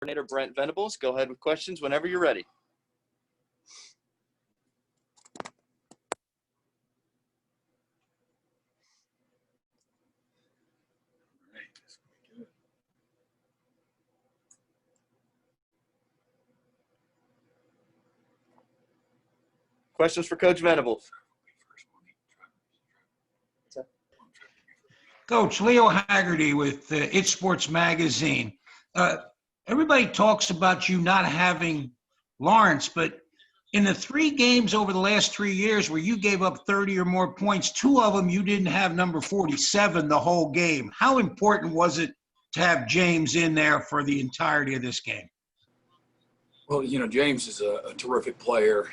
coordinator, Brent Venables. Go ahead with questions whenever you're ready. Questions for Coach Venables? Coach, Leo Haggerty with It Sports Magazine. Everybody talks about you not having Lawrence, but in the 3 games over the last 3 years where you gave up 30 or more points, 2 of them you didn't have number 47 the whole game. How important was it to have James in there for the entirety of this game? Well, James is a terrific player.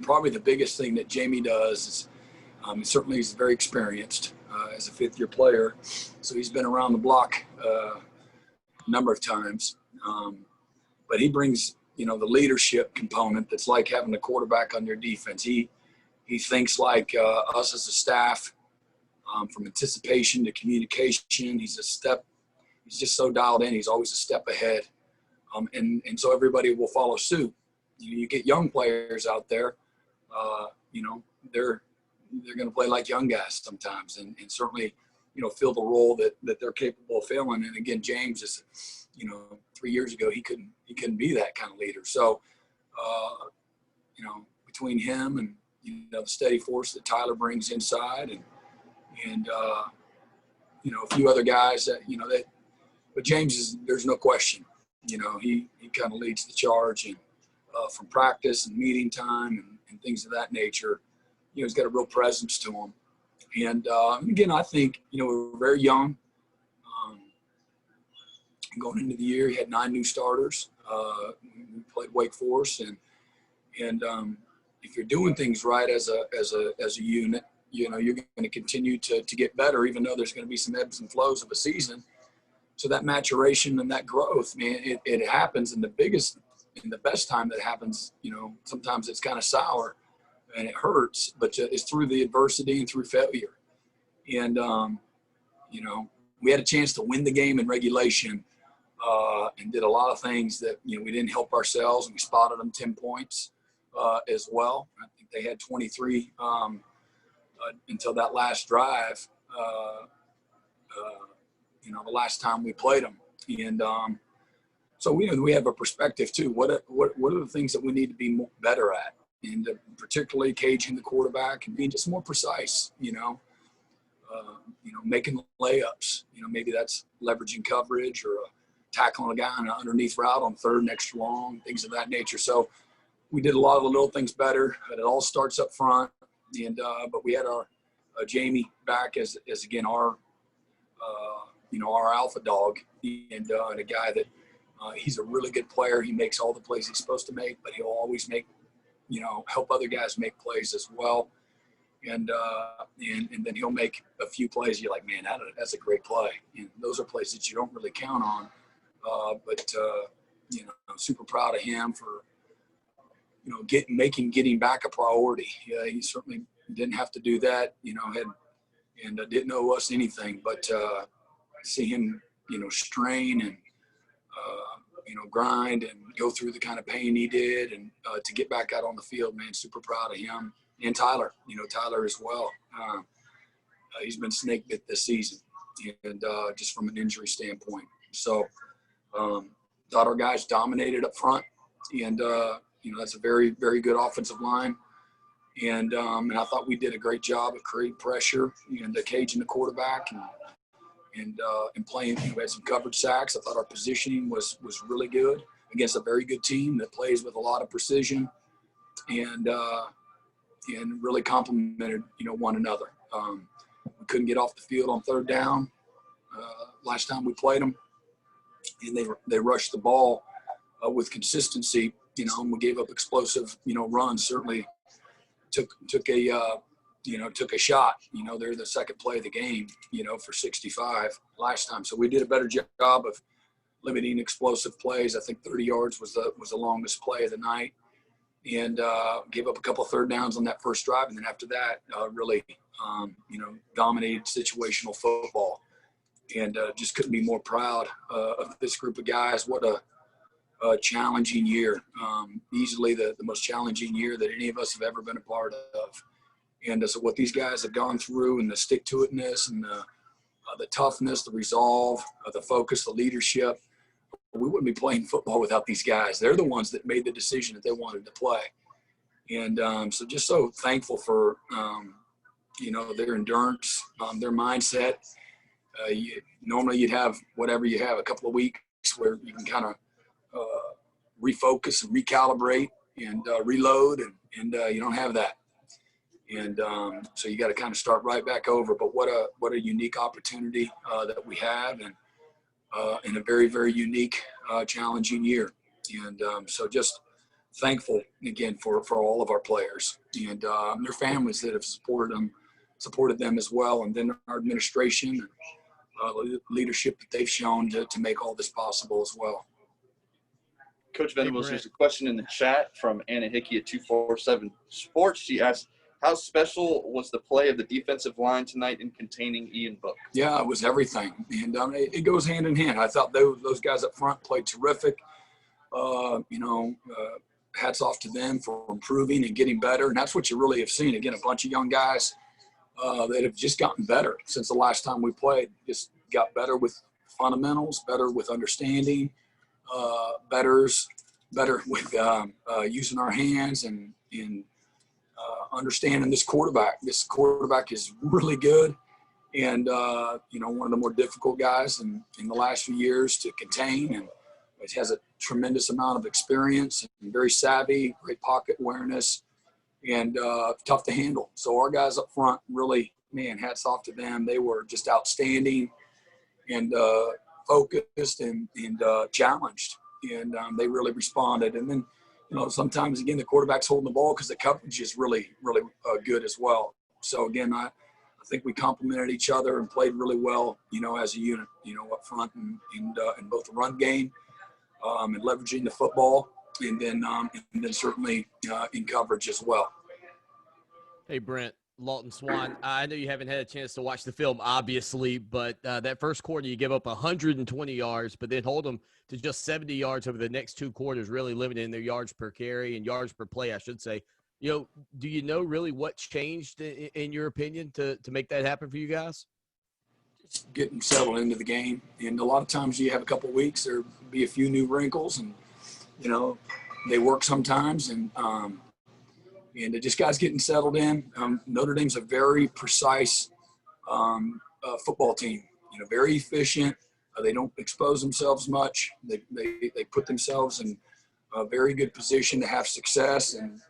Probably the biggest thing that Jamie does is certainly he's very experienced as a 5th-year player, so he's been around the block a number of times. But he brings, the leadership component that's like having a quarterback on your defense. He thinks like us as a staff, from anticipation to communication. He's just so dialed in. He's always a step ahead. And so everybody will follow suit. You get young players out there, they're going to play like young guys sometimes, and certainly, fill the role that they're capable of filling. And again, James is, 3 years ago, he couldn't be that kind of leader. So, between him and, the steady force that Tyler brings inside and a few other guys but James there's no question, he kind of leads the charge, and from practice and meeting time and things of that nature. He's got a real presence to him. And again, I think, we're very young. Going into the year, he had 9 new starters. We played Wake Forest, and if you're doing things right as a unit, you're going to continue to get better, even though there's going to be some ebbs and flows of a season. So that maturation and that growth, man, it happens. And the best time that happens, sometimes it's kind of sour and it hurts, but it's through the adversity and through failure. And, we had a chance to win the game in regulation and did a lot of things that, we didn't help ourselves, and we spotted them 10 points as well. I think they had 23 until that last drive, the last time we played them. And so we have a perspective too. What are the things that we need to be better at? And particularly caging the quarterback and being just more precise, making layups. Maybe that's leveraging coverage or tackling a guy on an underneath route on 3rd and extra long, things of that nature. So we did a lot of the little things better. But it all starts up front. And but we had our Jamie back as again our alpha dog, and a guy that he's a really good player. He makes all the plays he's supposed to make, but he'll always make. Help other guys make plays as well. And then he'll make a few plays. You're like, man, that's a great play. And those are plays that you don't really count on. But I'm super proud of him for, getting back a priority. Yeah, he certainly didn't have to do that, didn't owe us anything, but see him, strain and, grind and go through the kind of pain he did, and to get back out on the field, man, super proud of him. And Tyler, Tyler as well. He's been snake bit this season, and just from an injury standpoint. So thought our guys dominated up front, and that's a very, very good offensive line. And I thought we did a great job of creating pressure and caging the quarterback and playing. We had some coverage sacks. I thought our positioning was really good against a very good team that plays with a lot of precision and really complemented one another. We couldn't get off the field on 3rd down last time we played them, and they rushed the ball with consistency. And we gave up explosive runs. Certainly took a shot. They're the second play of the game, for 65 last time. So we did a better job of limiting explosive plays. I think 30 yards was the longest play of the night, and gave up a couple of 3rd downs on that first drive. And then after that, really, dominated situational football. and just couldn't be more proud of this group of guys. What a challenging year, easily the most challenging year that any of us have ever been a part of. And so what these guys have gone through, and the stick-to-itness, and the toughness, the resolve, the focus, the leadership, we wouldn't be playing football without these guys. They're the ones that made the decision that they wanted to play. And so just so thankful for, their endurance, their mindset. Normally you'd have whatever you have, a couple of weeks where you can kind of refocus and recalibrate and reload, and you don't have that. And so you got to kind of start right back over. But what a unique opportunity that we have, and in a very, very unique, challenging year. And so just thankful again for all of our players and their families that have supported them as well, and then our administration and leadership that they've shown to make all this possible as well. Coach Venables, there's a question in the chat from Anna Hickey at 247 Sports. She asked, how special was the play of the defensive line tonight in containing Ian Book? Yeah, it was everything. And it goes hand in hand. I thought those guys up front played terrific. Hats off to them for improving and getting better. And that's what you really have seen. Again, a bunch of young guys that have just gotten better since the last time we played. Just got better with fundamentals, better with understanding, better with using our hands and understanding this quarterback. This quarterback is really good, and one of the more difficult guys in the last few years to contain, and it has a tremendous amount of experience and very savvy, great pocket awareness, and tough to handle. So our guys up front, really, man, hats off to them. They were just outstanding and focused and challenged, and they really responded. And then sometimes, again, the quarterback's holding the ball because the coverage is really, really good as well. So, again, I think we complemented each other and played really well, as a unit, up front and in both the run game and leveraging the football, and then certainly in coverage as well. Hey, Brent, Lawton Swan, I know you haven't had a chance to watch the film, obviously, but that first quarter you give up 120 yards, but then hold them to just 70 yards over the next two quarters, really limiting their yards per carry and yards per play, I should say. Do you know really what changed, in your opinion, to make that happen for you guys? Just getting settled into the game. And a lot of times you have a couple of weeks, there'll be a few new wrinkles, and, they work sometimes. And just guys getting settled in. Notre Dame's a very precise football team, very efficient. They don't expose themselves much. They put themselves in a very good position to have success and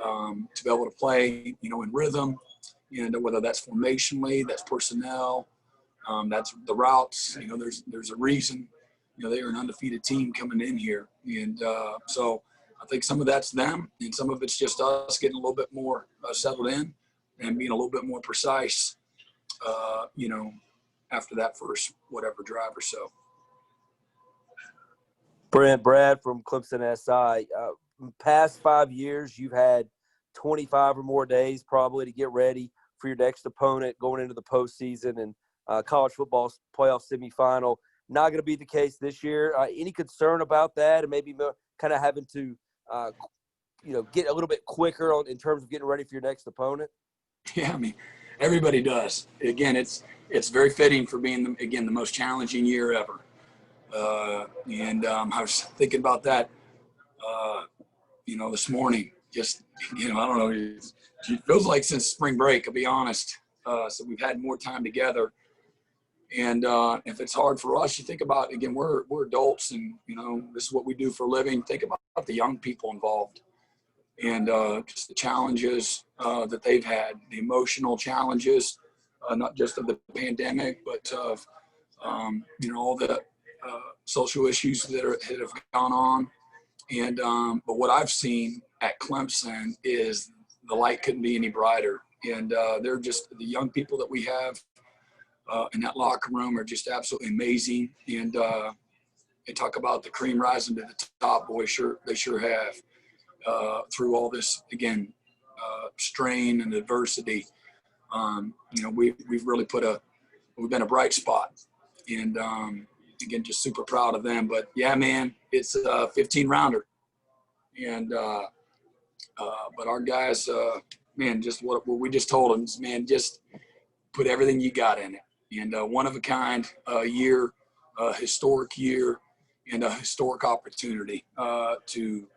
to be able to play, in rhythm, and whether that's formationally, that's personnel, that's the routes. There's a reason. They are an undefeated team coming in here, and so I think some of that's them, and some of it's just us getting a little bit more settled in and being a little bit more precise, after that first whatever drive or so. Brad from Clemson SI. Past 5 years, you've had 25 or more days probably to get ready for your next opponent going into the postseason and college football playoff semifinal. Not going to be the case this year. Any concern about that, and maybe kind of having to, get a little bit quicker in terms of getting ready for your next opponent? Yeah, I mean, everybody does. Again, it's very fitting for being, the most challenging year ever. And I was thinking about that, this morning. Just, I don't know. It feels like since spring break, I'll be honest. So we've had more time together. And if it's hard for us, you think about, again, we're adults, and, this is what we do for a living. Think about the young people involved, and just the challenges that they've had, the emotional challenges, not just of the pandemic, but of, all the social issues that have gone on. And but what I've seen at Clemson is the light couldn't be any brighter. And they're just, the young people that we have in that locker room are just absolutely amazing. And they talk about the cream rising to the top. Boy, they sure have. Through all this, again, strain and adversity, we've really we've been a bright spot. And again, just super proud of them. But yeah, man, it's a 15-rounder, and but our guys, man, just what we just told them is, man, just put everything you got in it. And one of a kind year, historic year, and a historic opportunity to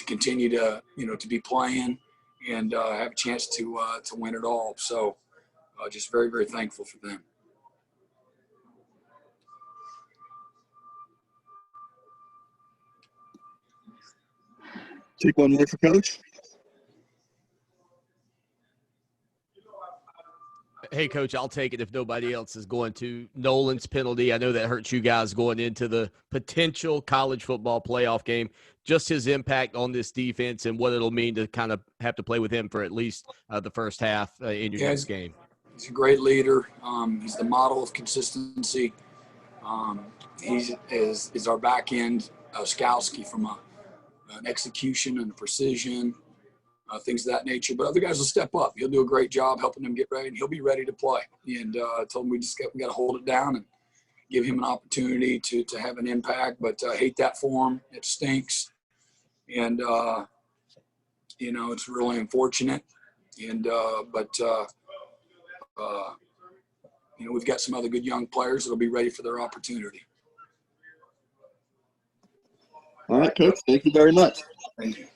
continue to to be playing and have a chance to win it all. So just very, very thankful for them. Take one more for Coach. Hey, Coach, I'll take it if nobody else is going to. Nolan's penalty, I know that hurts you guys going into the potential college football playoff game. Just his impact on this defense and what it'll mean to kind of have to play with him for at least the first half in your next game. He's a great leader. He's the model of consistency. He is our back end Skowski from an execution and a precision, things of that nature. But other guys will step up. He'll do a great job helping them get ready, and he'll be ready to play. And I told him we got to hold it down and give him an opportunity to have an impact. But I hate that for him. It stinks. And, it's really unfortunate. And we've got some other good young players that'll be ready for their opportunity. All right, Coach. Thank you very much. Thank you.